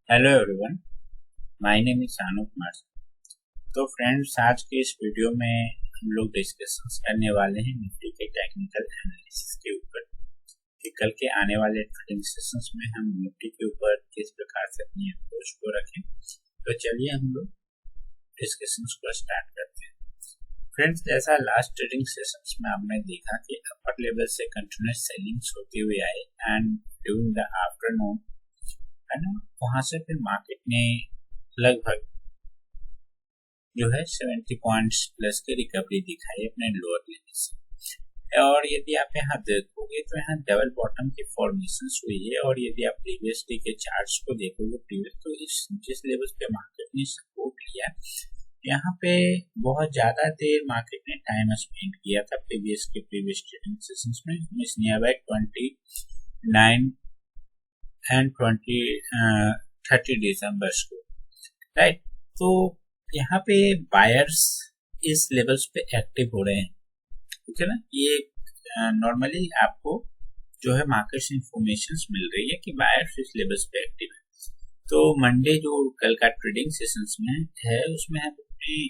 Hello everyone, my name is Shanu Kumar. तो friends, आज के इस वीडियो में हम लोग डिस्कशंस करने वाले हैं निफ्टी के टेक्निकल एनालिसिस के ऊपर कि कल के आने वाले ट्रेडिंग सेशंस में हम निफ्टी के ऊपर किस प्रकार से अपनी अप्रोच को रखें। तो चलिए हम लोग डिस्कशंस को स्टार्ट करते हैं। फ्रेंड्स, जैसा लास्ट ट्रेडिंग सेशंस में आपने देखा कि अपर लेवल से कंटिन्यूअस सेलिंग्स होते हुए आए एंड ड्यूरिंग द आफ्टरनून है ना, वहां से फिर मार्केट ने लगभग जो है 70 पॉइंट्स प्लस की रिकवरी दिखाई अपने लोअर लेवल से। और यदि आप यहाँ देखोगे तो यहाँ डबल बॉटम की फॉर्मेशन हुई है। और यदि आप प्रीवियस डे के चार्ट्स को देखोगे तो इस जिस लेवल पे मार्केट ने सपोर्ट लिया, यहाँ पे बहुत ज्यादा देर मार्केट ने टाइम स्पेंड किया था प्रीवियस ट्रेडिंग सेशंस में, नियर बाय 29 एंड 30 दिसंबर को, राइट। तो यहाँ पे बायर्स इस लेवल्स पे एक्टिव हो रहे हैं, ठीक है ना। ये नॉर्मली आपको जो है मार्केट से इंफॉर्मेशन मिल रही है कि बायर्स इस लेवल्स पे एक्टिव है। तो मंडे जो कल का ट्रेडिंग सेशंस में है, उसमें हम अपनी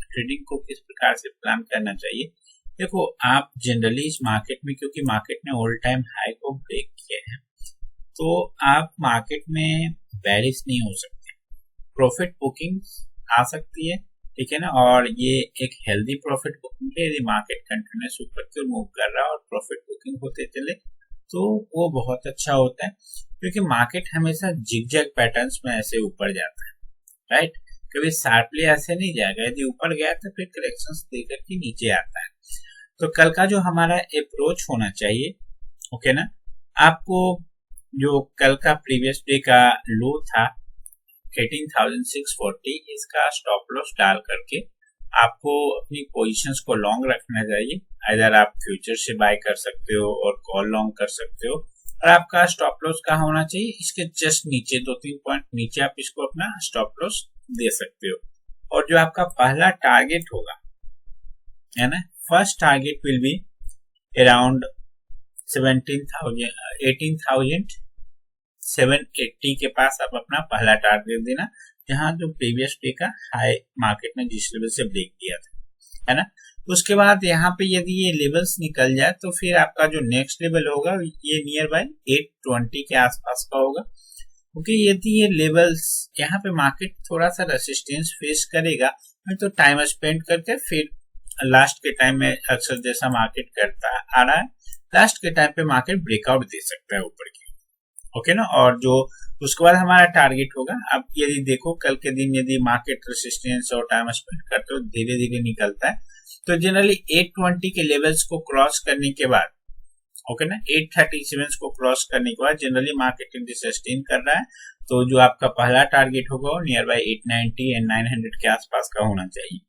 ट्रेडिंग को किस प्रकार से प्लान करना चाहिए। देखो, आप जनरली इस मार्केट में, क्योंकि मार्केट ने ऑल टाइम हाई को ब्रेक किया है, तो आप मार्केट में बेरिश नहीं हो सकते। प्रॉफिट बुकिंग आ सकती है, ठीक है ना। और ये एक हेल्दी प्रॉफिट बुकिंग है। यदि मार्केट कंटिन्यूअस ऊपर की ओर मूव कर रहा है और प्रॉफिट बुकिंग होते चले तो वो बहुत अच्छा होता है, क्योंकि मार्केट हमेशा जिगजैग पैटर्न्स में ऐसे ऊपर जाता है, राइट। कभी शार्पली ऐसे नहीं जाएगा। यदि ऊपर गया तो फिर करेक्शंस देकर के नीचे आता है। तो कल का जो हमारा अप्रोच होना चाहिए, ओके ना, आपको जो कल का प्रीवियस डे का लो था 18,640, इसका स्टॉप लॉस डाल करके आपको अपनी पोजीशंस को लॉन्ग रखना चाहिए। इधर आप फ्यूचर से बाय कर सकते हो और कॉल लॉन्ग कर सकते हो। और आपका स्टॉप लॉस कहाँ होना चाहिए? इसके जस्ट नीचे, 2-3 पॉइंट नीचे आप इसको अपना स्टॉप लॉस दे सकते हो। और जो आपका पहला टारगेट होगा, है ना, first target will be around 18,780 के पास आप अपना पहला टारगेट देना, जहां जो प्रीवियस डे का हाई मार्केट ने जिस लेवल से ब्रेक किया था, है ना। उसके बाद यहाँ पे यदि ये लेवल्स निकल जाए तो फिर आपका जो नेक्स्ट लेवल होगा ये नियर बाय 820 के आसपास का होगा। क्योंकि यदि ये लेवल्स यहाँ पे मार्केट थोड़ा सा रेसिस्टेंस फेस करेगा तो टाइम स्पेंड करके फिर लास्ट के टाइम में अक्सर जैसा मार्केट करता आ रहा है, लास्ट के टाइम पे मार्केट ब्रेकआउट दे सकता है ऊपर की, ओके ना। और जो उसके बाद हमारा टारगेट होगा, अब यदि देखो कल के दिन यदि मार्केट रेसिस्टेंस और टाइम स्पेंड करते हो धीरे धीरे निकलता है, तो जनरली 820 के लेवल्स को क्रॉस करने के बाद, ओके ना, 837 को क्रॉस करने के बाद जनरली मार्केट सस्टेन कर रहा है, तो जो आपका पहला टारगेट होगा वो नियर बाय 890 एंड 900 के आसपास का होना चाहिए।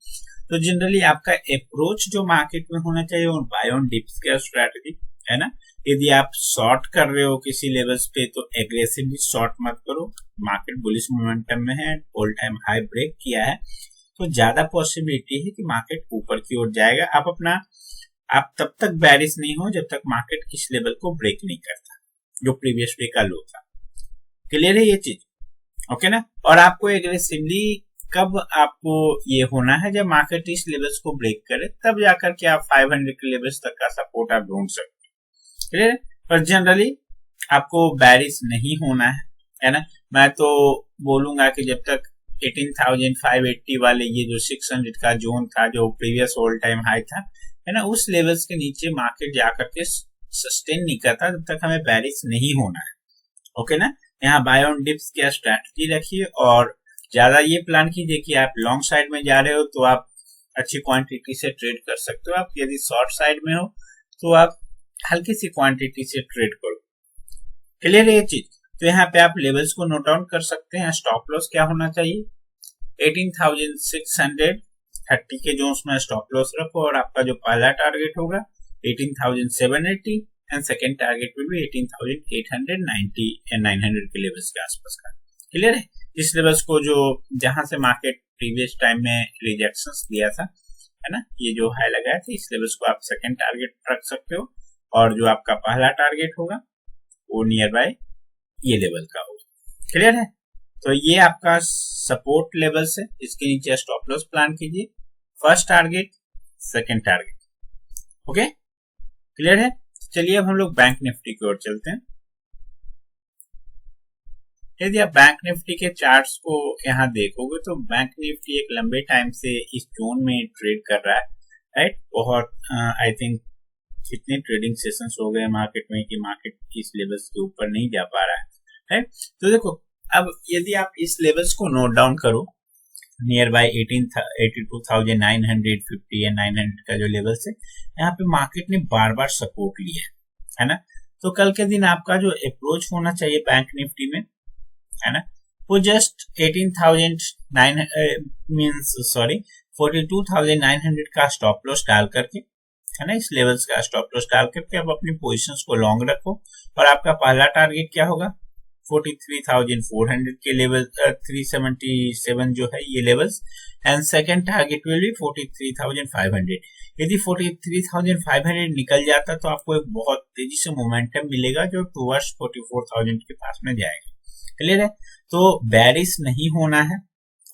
तो जनरली आपका अप्रोच जो मार्केट में होना चाहिए वो बाय ऑन डिप्स का स्ट्रेटजी, है ना। यदि आप शॉर्ट कर रहे हो किसी लेवल्स पे तो एग्रेसिवली शॉर्ट मत करो। मार्केट बुलिश मोमेंटम में है, ऑल टाइम हाई ब्रेक किया है, तो ज्यादा पॉसिबिलिटी है कि मार्केट ऊपर की ओर जाएगा। आप तब तक बैरिश नहीं हो जब तक मार्केट इस लेवल को ब्रेक नहीं करता जो प्रीवियस डे का लो था। क्लियर है ये चीज, ओके ना। और आपको एग्रेसिवली कब आपको ये होना है, जब मार्केट इस लेवल्स को ब्रेक करे, तब जाकर के आप 500 के लेवल्स तक का सपोर्ट आप ढूंढ सकते हो, क्लियर। पर जनरली आपको बैरिश नहीं होना है ना। मैं तो बोलूंगा कि जब तक 18,580 वाले ये जो 600 का जोन था जो प्रीवियस ऑल टाइम हाई था, है ना, उस लेवल्स के नीचे मार्केट जाकर के सस्टेन नहीं करता, तब तक हमें बैरिश नहीं होना है, ओके ना। यहाँ बाय ऑन डिप्स की स्ट्रैटेजी रखिए और ज्यादा ये प्लान कीजिए कि आप लॉन्ग साइड में जा रहे हो तो आप अच्छी क्वांटिटी से ट्रेड कर सकते हो। आप यदि शॉर्ट साइड में हो तो आप हल्की सी क्वांटिटी से ट्रेड करो। क्लियर है ये चीज। तो यहाँ पे आप लेवल्स को नोट डाउन कर सकते हैं। स्टॉप लॉस क्या होना चाहिए? 18,630 के जोन्स में स्टॉप लॉस रखो। और आपका जो पहला टारगेट होगा 18,780 and second target will be 18,890 and 900 के लेवल्स के आसपास का। क्लियर है। इस लेवल्स को जो जहां से मार्केट प्रीवियस टाइम में रिजेक्शंस दिया था, है ना, ये जो हाई लगाया था, इस लेवल्स को आप सेकेंड टारगेट रख सकते हो। और जो आपका पहला टारगेट होगा वो नियर बाय ये लेवल का होगा। क्लियर है। तो ये आपका सपोर्ट लेवल्स है, इसके नीचे स्टॉप लॉस प्लान कीजिए। First target, second target. Okay, clear है। चलिए अब हम लोग बैंक निफ्टी की ओर चलते हैं। यदि आप बैंक निफ्टी के चार्ट्स को यहाँ देखोगे तो बैंक निफ्टी एक लंबे टाइम से इस जोन में ट्रेड कर रहा है, राइट। बहुत आई थिंक कितने ट्रेडिंग सेशंस हो गए मार्केट में कि मार्केट इस लेवल्स के ऊपर नहीं जा पा रहा है, राइट। तो देखो, अब यदि आप इस लेवल्स को नोट डाउन करो, नियर बाय 82,950 या 900 का जो लेवल्स है, यहाँ पे मार्केट ने बार बार सपोर्ट लिया है ना। तो कल के दिन आपका जो अप्रोच होना चाहिए बैंक निफ्टी में, है ना, वो जस्ट 42,900 का स्टॉप लॉस डाल करके, है ना, इस लेवल्स का स्टॉप लॉस डाल करके आप अपनी पोजीशंस को लॉन्ग रखो। और आपका पहला टारगेट क्या होगा, 43,400 के लेवल, 377 जो है ये levels, and second target will be 43,500। यदि 43,500 निकल जाता तो आपको एक बहुत तेजी से मोमेंटम मिलेगा जो टुवर्ड्स 44,000 के पास में जाएगा। क्लियर है। तो बेरिश नहीं होना है,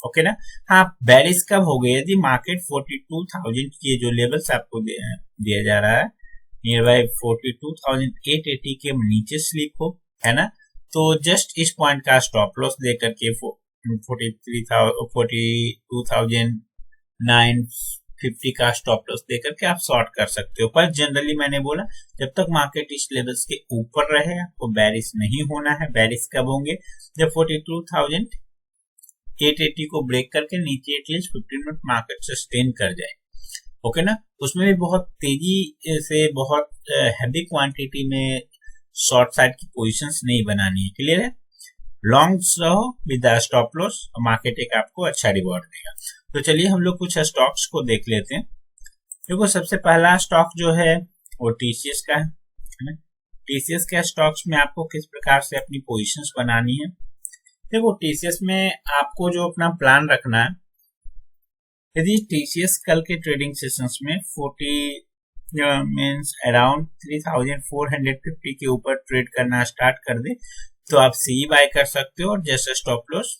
ओके ना। हाँ, बेरिश कब हो गई, यदि मार्केट 42,000 के जो लेवल्स आपको दिया जा रहा है, नियर बाय 42,880 के नीचे स्लिप हो, है ना, तो जस्ट इस पॉइंट का स्टॉप लॉस दे करके 42,950 का स्टॉप लॉस देकर के आप शॉर्ट कर सकते हो। पर जनरली मैंने बोला जब तक मार्केट इस लेवल्स के ऊपर रहे आपको बेरिश नहीं होना है। बेरिश कब होंगे, जब 42,880 को ब्रेक करके नीचे एटलीस्ट 15 मिनट मार्केट सस्टेन कर जाए, ओके ना। उसमें भी बहुत तेजी से, बहुत हैवी क्वांटिटी में शॉर्ट साइड की पोजीशंस नहीं बनानी है। क्लियर है। लॉन्ग्स रहो विद स्टॉप लॉस, मार्केट एक आपको अच्छा रिवॉर्ड देगा। तो चलिए हम लोग कुछ स्टॉक्स को देख लेते हैं। देखो, सबसे पहला स्टॉक जो है वो टीसीएस का है ना। टीसीएस के स्टॉक्स में आपको किस प्रकार से अपनी पोजीशंस बनानी है। देखो, टीसीएस में आपको जो अपना प्लान रखना है, यदि टीसीएस कल के ट्रेडिंग सेशंस में 40 मीन्स अराउंड 3,450 के ऊपर ट्रेड करना स्टार्ट कर दे तो आप सी बाय कर सकते हो। और जैसे स्टॉप लॉस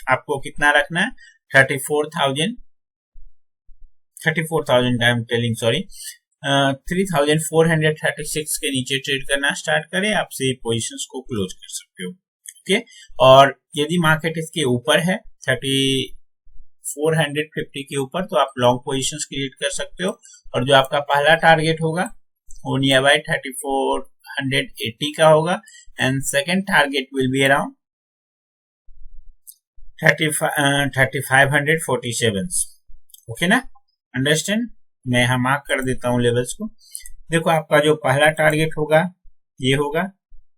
आपको कितना रखना है, 3,436 के नीचे ट्रेड करना स्टार्ट करें, आप सी पोजीशंस को क्लोज कर सकते हो। ओके, और यदि मार्केट इसके ऊपर है 3,450 के ऊपर, तो आप लॉन्ग पोजीशंस क्रिएट कर सकते हो। और जो आपका पहला टारगेट होगा वो नियर बाय 3,480 का होगा, and second target will be around 3,547। Okay ना, अंडरस्टैंड। मैं यहाँ मार्क कर देता हूँ लेवल्स को। देखो, आपका जो पहला टारगेट होगा ये होगा,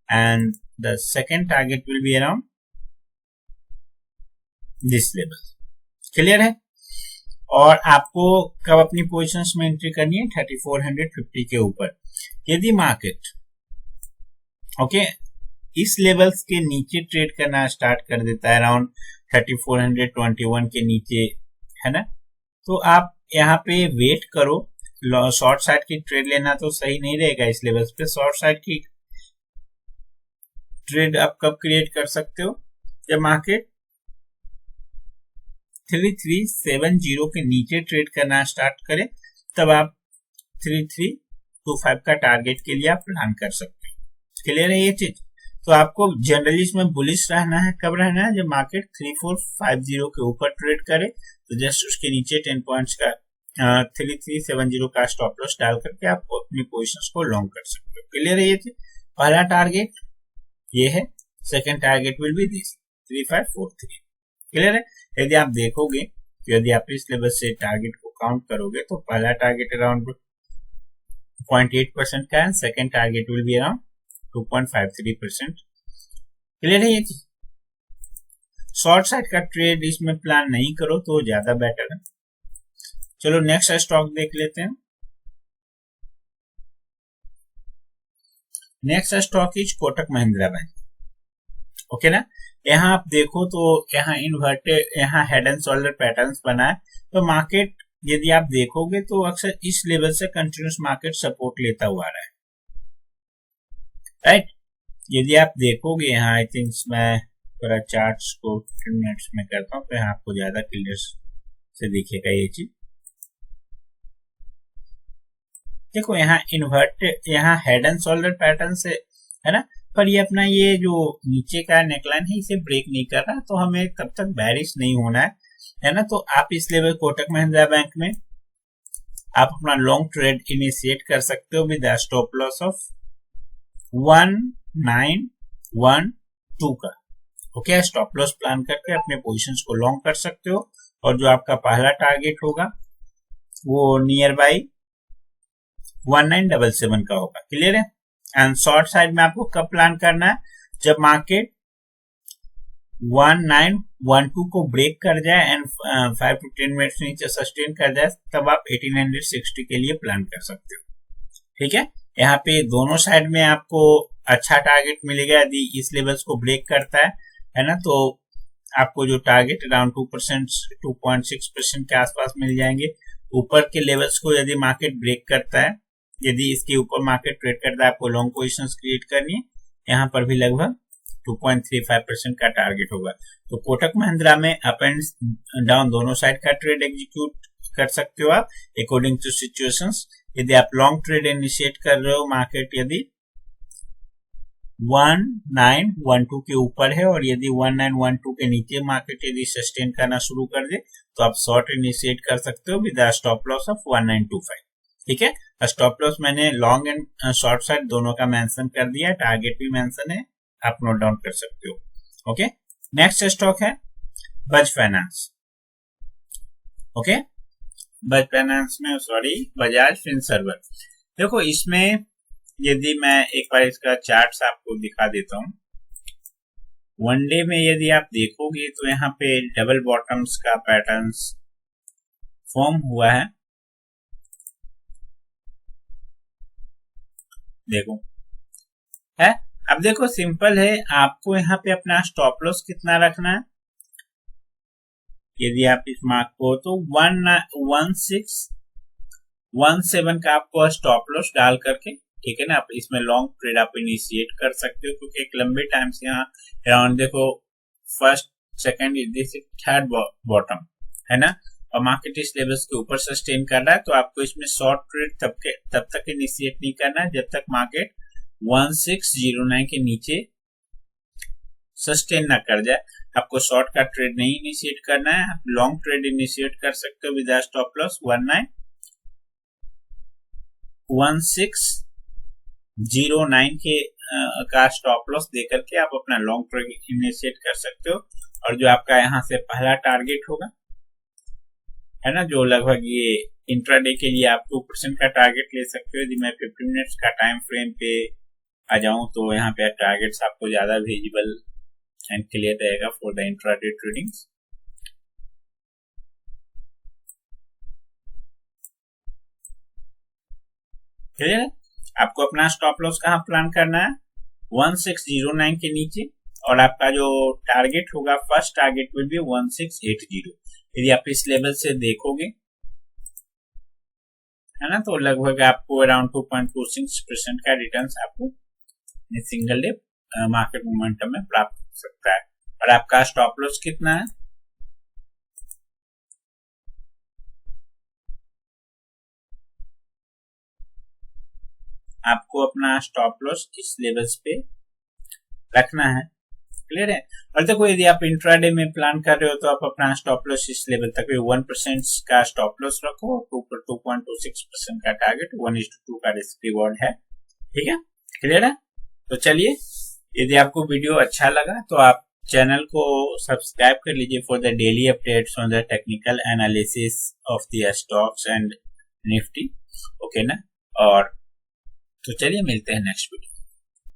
and the second target will be around this level. Clear है। और आपको कब अपनी पोजीशंस में एंट्री करनी है, 3,450 के ऊपर। यदि मार्केट ओके इस लेवल्स के नीचे ट्रेड करना स्टार्ट कर देता है अराउंड 3,421 के नीचे, है ना, तो आप यहाँ पे वेट करो। शॉर्ट साइड की ट्रेड लेना तो सही नहीं रहेगा इस लेवल्स पे। शॉर्ट साइड की ट्रेड आप कब क्रिएट कर सकते हो, जब मार्केट 3,370 के नीचे ट्रेड करना स्टार्ट करे, तब आप 3,325 का टारगेट के लिए आप प्लान कर सकते हो। क्लियर है ये चीज। तो आपको जनरली इसमें बुलिश रहना है। कब रहना है, जब मार्केट 3,450 के ऊपर ट्रेड करे तो जस्ट उसके नीचे 10 पॉइंट्स का 3,370 का स्टॉप लॉस डाल करके आप अपनी पोजीशंस को लॉन्ग कर सकते हो। क्लियर है ये चीज। पहला टारगेट ये है, second target will be this 3,543। Clear है। यदि आप देखोगे तो यदि आप इस लेवल से टारगेट को काउंट करोगे तो पहला टारगेट अराउंड 0.8% का है, second target will be around 2.53%। Clear है ये चीज। शॉर्ट साइड का ट्रेड इसमें प्लान नहीं करो तो ज्यादा बेटर है। चलो नेक्स्ट स्टॉक देख लेते हैं। Next stock is Kotak Mahindra bank. Okay ना। यहाँ आप देखो तो यहाँ इन्वर्टेड, यहाँ हेड एंड शोल्डर पैटर्न्स बना है। तो मार्केट यदि आप देखोगे तो अक्सर इस लेवल से कंटिन्यूस मार्केट सपोर्ट लेता हुआ आ रहा है, राइट। यदि आप देखोगे यहाँ आई थिंक मैं थोड़ा चार्ट्स को 15 मिनट्स में करता हूँ तो यहाँ आपको ज्यादा क्लियर से दिखेगा ये चीज। देखो यहाँ इन्वर्ट, यहाँ हेड एंड शोल्डर पैटर्न से है ना, पर ये अपना ये जो नीचे का नेकलाइन है इसे ब्रेक नहीं कर रहा, तो हमें तब तक बैरिश नहीं होना है ना। तो आप इस लेवल कोटक महिंद्रा बैंक में आप अपना लॉन्ग ट्रेड इनिशिएट कर सकते हो विद स्टॉप लॉस ऑफ 1912 का। ओके, स्टॉप लॉस प्लान करके अपने पोजीशंस को लॉन्ग कर सकते हो, और जो आपका पहला टारगेट होगा वो नियर बाई 1977 का होगा। क्लियर है। एंड शॉर्ट साइड में आपको कब प्लान करना है, जब मार्केट 1912 को ब्रेक कर जाए एंड 5 to 10 मिनट्स नीचे सस्टेन कर जाए, तब आप 1860 के लिए प्लान कर सकते हो। ठीक है, यहाँ पे दोनों साइड में आपको अच्छा टारगेट मिलेगा यदि इस लेवल्स को ब्रेक करता है ना, तो आपको जो टारगेट अराउंड 2% 2.6% के आसपास मिल जाएंगे। ऊपर के लेवल्स को यदि मार्केट ब्रेक करता है, यदि इसके ऊपर मार्केट ट्रेड करता है, आपको लॉन्ग पोजीशंस क्रिएट करनी है। यहाँ पर भी लगभग 2.35% का टारगेट होगा। तो कोटक महिंद्रा में अप एंड डाउन दोनों साइड का ट्रेड एग्जीक्यूट कर सकते हो आप अकॉर्डिंग टू सिचुएशंस। यदि आप लॉन्ग ट्रेड इनिशिएट कर रहे हो, मार्केट यदि 1912 के ऊपर है और यदि 1912 के नीचे मार्केट यदि सस्टेन करना शुरू कर दे, तो आप शॉर्ट इनिशिएट कर सकते हो विद स्टॉप लॉस ऑफ 1925। ठीक है, स्टॉप लॉस मैंने लॉन्ग एंड शॉर्ट साइड दोनों का मेंशन कर दिया, टारगेट भी मेंशन है, आप नोट डाउन कर सकते हो। ओके, नेक्स्ट स्टॉक है Bajaj finance. Okay, Bajaj finance में बजाज फिनसर्व। देखो इसमें यदि मैं एक बार इसका चार्ट्स आपको दिखा देता हूं, वन डे में यदि आप देखोगे तो यहाँ पे डबल बॉटम्स का पैटर्न्स फॉर्म हुआ है। देखो है, अब देखो सिंपल है, आपको यहाँ पे अपना स्टॉप लॉस कितना रखना है। यदि आप इस मार्क को तो 1617 का आपको स्टॉप लॉस डाल करके, ठीक है ना, आप इसमें लॉन्ग ट्रेड आप इनिशिएट कर सकते हो, क्योंकि एक लंबे टाइम से यहाँ अराउंड देखो फर्स्ट सेकंड थर्ड बॉटम है ना, और मार्केट इस लेवल्स के ऊपर सस्टेन कर रहा है, तो आपको इसमें शॉर्ट ट्रेड तब तक इनिशिएट नहीं करना है जब तक मार्केट 1609 के नीचे सस्टेन ना कर जाए। आपको शॉर्ट का ट्रेड नहीं इनिशिएट करना है, आप लॉन्ग ट्रेड इनिशिएट कर सकते हो विद स्टॉप लॉस 1609 के का स्टॉप लॉस देकर के आप अपना लॉन्ग ट्रेड इनिशिएट कर सकते हो। और जो आपका यहाँ से पहला टारगेट होगा है ना, जो लगभग ये इंट्राडे के लिए आप 2% का टारगेट ले सकते हो। यदि मैं 15 मिनट्स का टाइम फ्रेम पे आ जाऊं तो यहाँ पे टारगेट्स आपको ज्यादा विजिबल एंड क्लियर रहेगा for the intraday trading. Clear है। आपको अपना स्टॉप लॉस कहाँ प्लान करना है, 1609 के नीचे, और आपका जो टारगेट होगा फर्स्ट टारगेट विल बी 1680। यदि आप इस लेवल से देखोगे है ना, तो लगभग आपको अराउंड 2.26% का रिटर्न आपको सिंगल डे मार्केट मोमेंटम में प्राप्त हो सकता है। और आपका स्टॉप लॉस कितना है, आपको अपना स्टॉप लॉस किस लेवल्स पे रखना है। क्लियर है। और देखो यदि आप इंट्राडे में प्लान कर रहे हो तो आप अपना स्टॉप लॉस इस लेवल तक 1% का स्टॉप लॉस रखो, 2.26% का टारगेट, 1:2 का रिस्क रिवॉर्ड है। ठीक है, क्लियर है। तो चलिए, यदि आपको वीडियो अच्छा लगा तो आप चैनल को सब्सक्राइब कर लीजिए for the daily updates on the technical analysis of the stocks and Nifty. Okay ना, और तो चलिए मिलते हैं नेक्स्ट वीडियो।